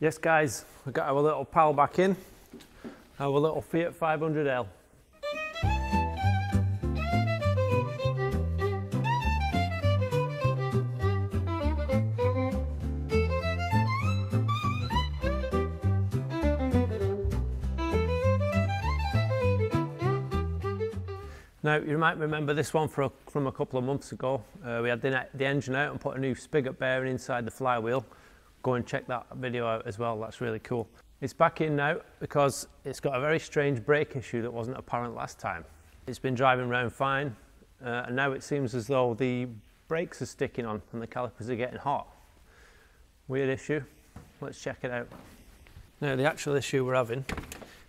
Yes guys, we've got our little pal back in, our little Fiat 500L. Now you might remember this one from a couple of months ago. We had the engine out and put a new spigot bearing inside the flywheel. Go and check that video out as well, that's really cool. It's back in now because it's got a very strange brake issue that wasn't apparent last time. It's been driving around fine and now it seems as though the brakes are sticking on and the calipers are getting hot. Weird issue, let's check it out. Now the actual issue we're having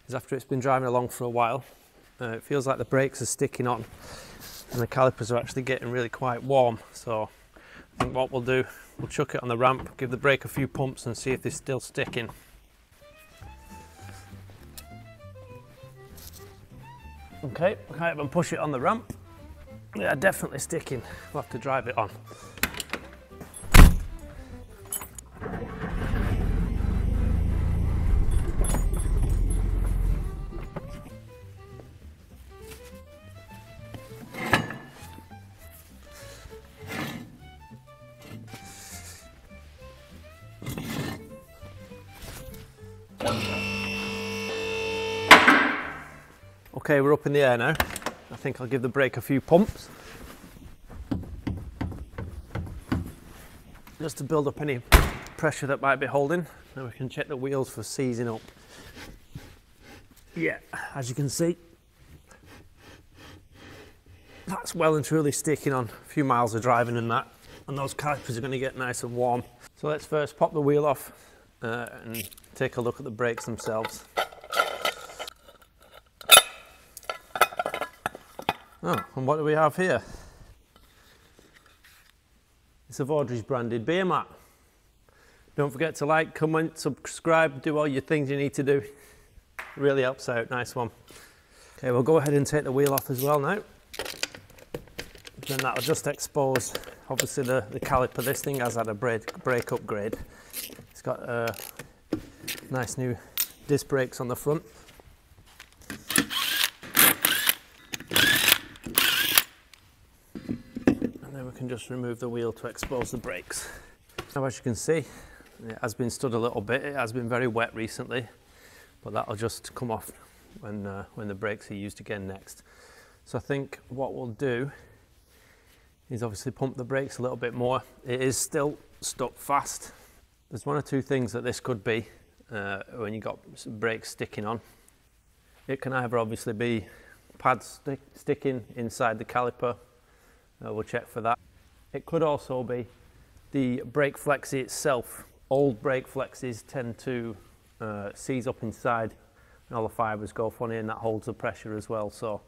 is after it's been driving along for a while, it feels like the brakes are sticking on and the calipers are actually getting really quite warm. So I think what we'll do, we'll chuck it on the ramp, give the brake a few pumps and see if it's still sticking. Okay, can't even push it on the ramp. Yeah, definitely sticking. We'll have to drive it on. Okay, we're up in the air now. I think I'll give the brake a few pumps. Just to build up any pressure that might be holding. Then we can check the wheels for seizing up. Yeah, as you can see, that's well and truly sticking on. A few miles of driving and that. And those calipers are going to get nice and warm. So let's first pop the wheel off and take a look at the brakes themselves. Oh, and what do we have here? It's a Vaudreuil branded beer mat. Don't forget to like, comment, subscribe, do all your things you need to do. It really helps out, nice one. Okay, we'll go ahead and take the wheel off as well now. Then that'll just expose, obviously the caliper. This thing has had a brake upgrade. It's got nice new disc brakes on the front. We can just remove the wheel to expose the brakes. Now as you can see, it has been stood a little bit. It has been very wet recently, but that'll just come off when the brakes are used again next. So I think what we'll do is obviously pump the brakes a little bit more. It is still stuck fast. There's one or two things that this could be when you got brakes sticking on. It can either obviously be pads sticking inside the caliper. We'll check for that. It could also be the brake flexi itself. Old brake flexis tend to seize up inside and all the fibres go funny, and that holds the pressure as well. So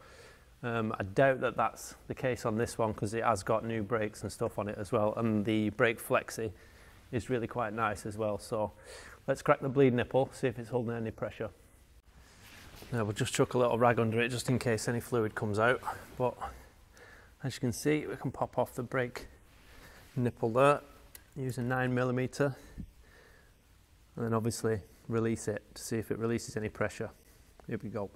I doubt that that's the case on this one because it has got new brakes and stuff on it as well, and the brake flexi is really quite nice as well. So let's crack the bleed nipple, see if it's holding any pressure. Now we'll just chuck a little rag under it just in case any fluid comes out, but as you can see, we can pop off the brake nipple there using 9mm, and then obviously release it to see if it releases any pressure. Here we go.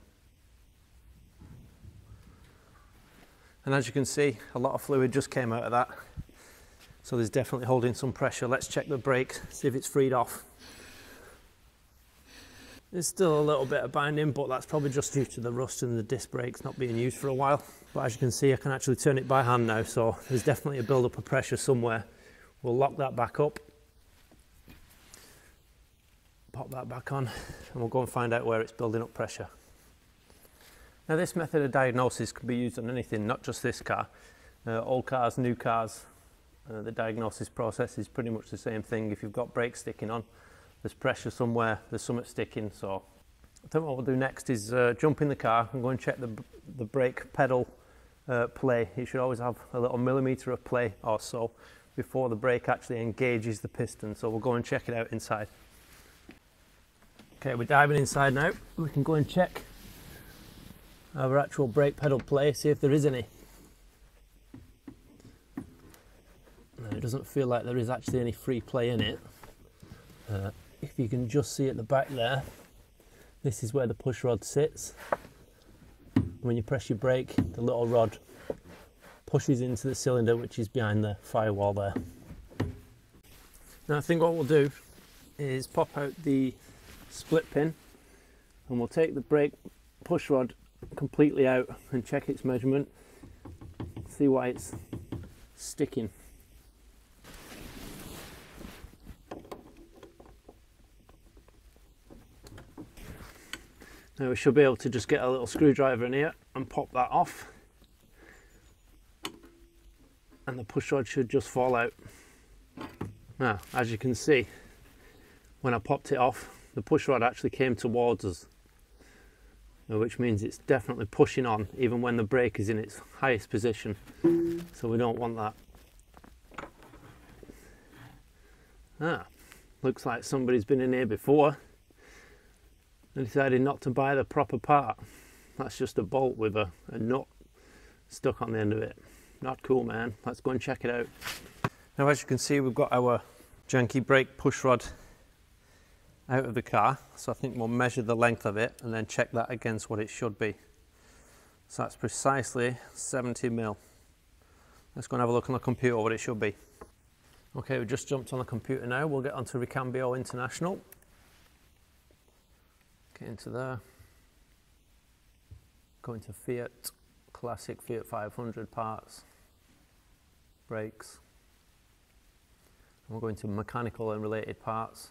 And as you can see, a lot of fluid just came out of that, so there's definitely holding some pressure. Let's check the brake, see if it's freed off. There's still a little bit of binding, but that's probably just due to the rust and the disc brakes not being used for a while. But as you can see, I can actually turn it by hand now, so there's definitely a build-up of pressure somewhere. We'll lock that back up, pop that back on, and we'll go and find out where it's building up pressure. Now this method of diagnosis can be used on anything, not just this car. Old cars, new cars, the diagnosis process is pretty much the same thing. If you've got brakes sticking on, there's pressure somewhere, there's something sticking. So I think what we'll do next is jump in the car and go and check the brake pedal play. You should always have a little millimetre of play or so before the brake actually engages the piston. So we'll go and check it out inside. Okay, we're diving inside now. We can go and check our actual brake pedal play, see if there is any. No, it doesn't feel like there is actually any free play in it. if you can just see at the back there, this is where the push rod sits. When you press your brake, the little rod pushes into the cylinder, which is behind the firewall there. Now I think what we'll do is pop out the split pin, and we'll take the brake push rod completely out and check its measurement, see why it's sticking. Now we should be able to just get a little screwdriver in here and pop that off, and the push rod should just fall out. Now, as you can see, when I popped it off, the push rod actually came towards us, which means it's definitely pushing on even when the brake is in its highest position, so we don't want that. Looks like somebody's been in here before and decided not to buy the proper part. That's just a bolt with a nut stuck on the end of it. Not cool, man. Let's go and check it out. Now, as you can see, we've got our janky brake push rod out of the car, so I think we'll measure the length of it and then check that against what it should be. So that's precisely 70 mil. Let's go and have a look on the computer what it should be. Okay, we just jumped on the computer now. We'll get onto Ricambio International. Get into there. Go into Fiat, Classic Fiat 500 parts, brakes. And we'll go into mechanical and related parts,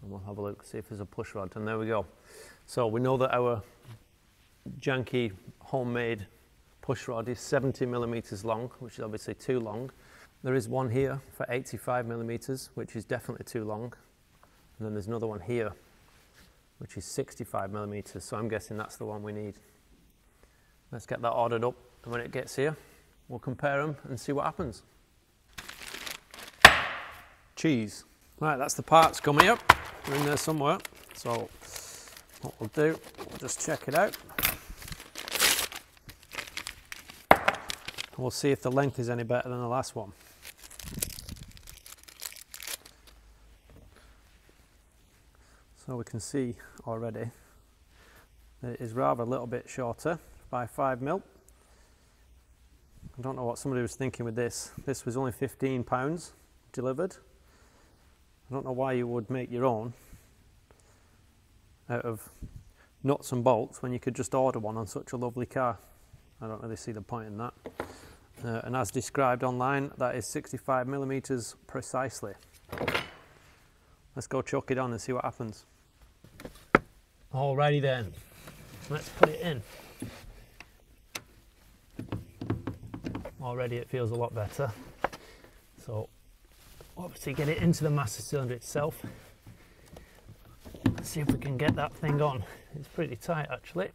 and we'll have a look, see if there's a push rod, and there we go. So we know that our janky homemade push rod is 70 millimeters long, which is obviously too long. There is one here for 85 millimeters, which is definitely too long. And then there's another one here, which is 65 millimeters. So I'm guessing that's the one we need. Let's get that ordered up, and when it gets here, we'll compare them and see what happens. Cheese. Right, that's the parts coming up. They're in there somewhere. So what we'll do, we'll just check it out. We'll see if the length is any better than the last one. So we can see already that it is rather a little bit shorter by 5 mil. I don't know what somebody was thinking with this. This was only £15 delivered. I don't know why you would make your own out of nuts and bolts when you could just order one on such a lovely car. I don't really see the point in that. And as described online, that is 65 millimeters precisely. Let's go chuck it on and see what happens. Alrighty then, let's put it in. Already it feels a lot better. So obviously get it into the master cylinder itself. Let's see if we can get that thing on. It's pretty tight actually.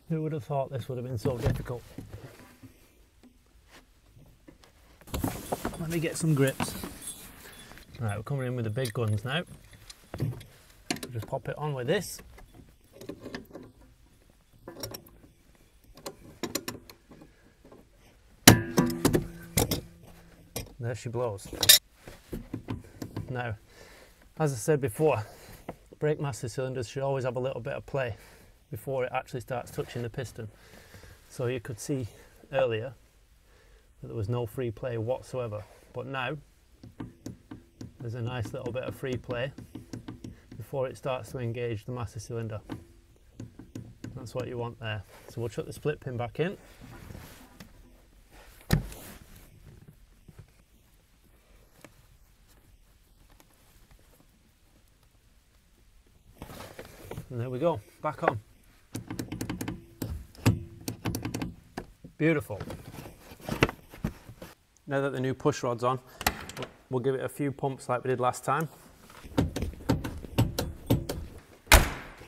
Who would have thought this would have been so difficult? Let me get some grips. Right, we're coming in with the big guns now. Just pop it on with this. There she blows. Now, as I said before, brake master cylinders should always have a little bit of play before it actually starts touching the piston. So you could see earlier that there was no free play whatsoever, but now there's a nice little bit of free play before it starts to engage the master cylinder. That's what you want there. So we'll chuck the split pin back in. And there we go, back on. Beautiful. Now that the new push rod's on, we'll give it a few pumps like we did last time.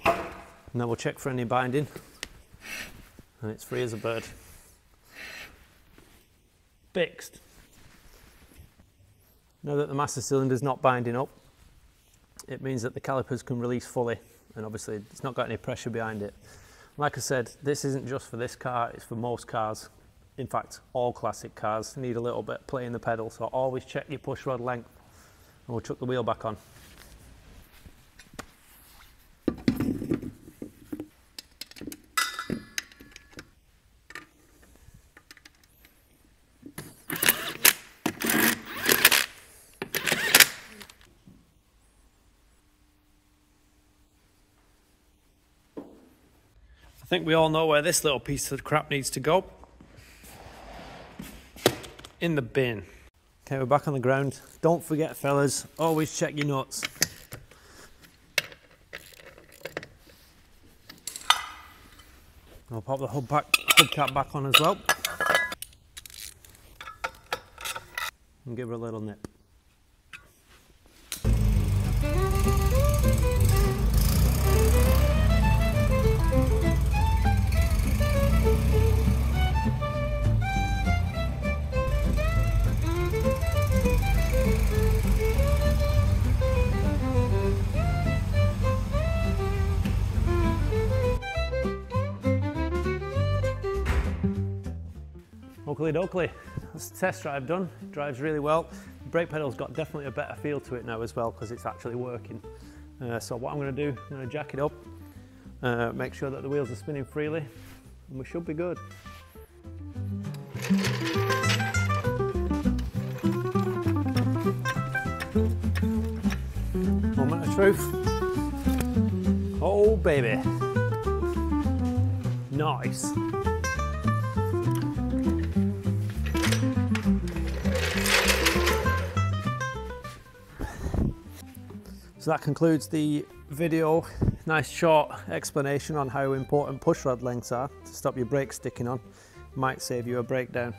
And then we'll check for any binding. And it's free as a bird. Fixed. Now that the master cylinder's not binding up, it means that the calipers can release fully. And obviously it's not got any pressure behind it. Like I said, this isn't just for this car, it's for most cars. In fact, all classic cars need a little bit of play in the pedal, so always check your push rod length. And we'll chuck the wheel back on. I think we all know where this little piece of crap needs to go. In the bin. Okay, we're back on the ground. Don't forget, fellas, always check your nuts. I'll pop the hubcap back on as well. And give her a little nip. Oakley dokley, that's the test drive done. It drives really well. The brake pedal's got definitely a better feel to it now as well because it's actually working. So what I'm going to do, I'm going to jack it up, make sure that the wheels are spinning freely, and we should be good. Moment of truth. Oh baby. Nice. So that concludes the video. Nice short explanation on how important push rod lengths are to stop your brakes sticking on. Might save you a breakdown.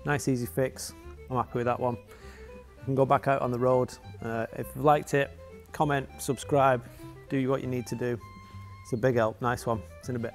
Nice easy fix. I'm happy with that one. You can go back out on the road. If you've liked it, comment, subscribe, do what you need to do. It's a big help. Nice one. See you in a bit.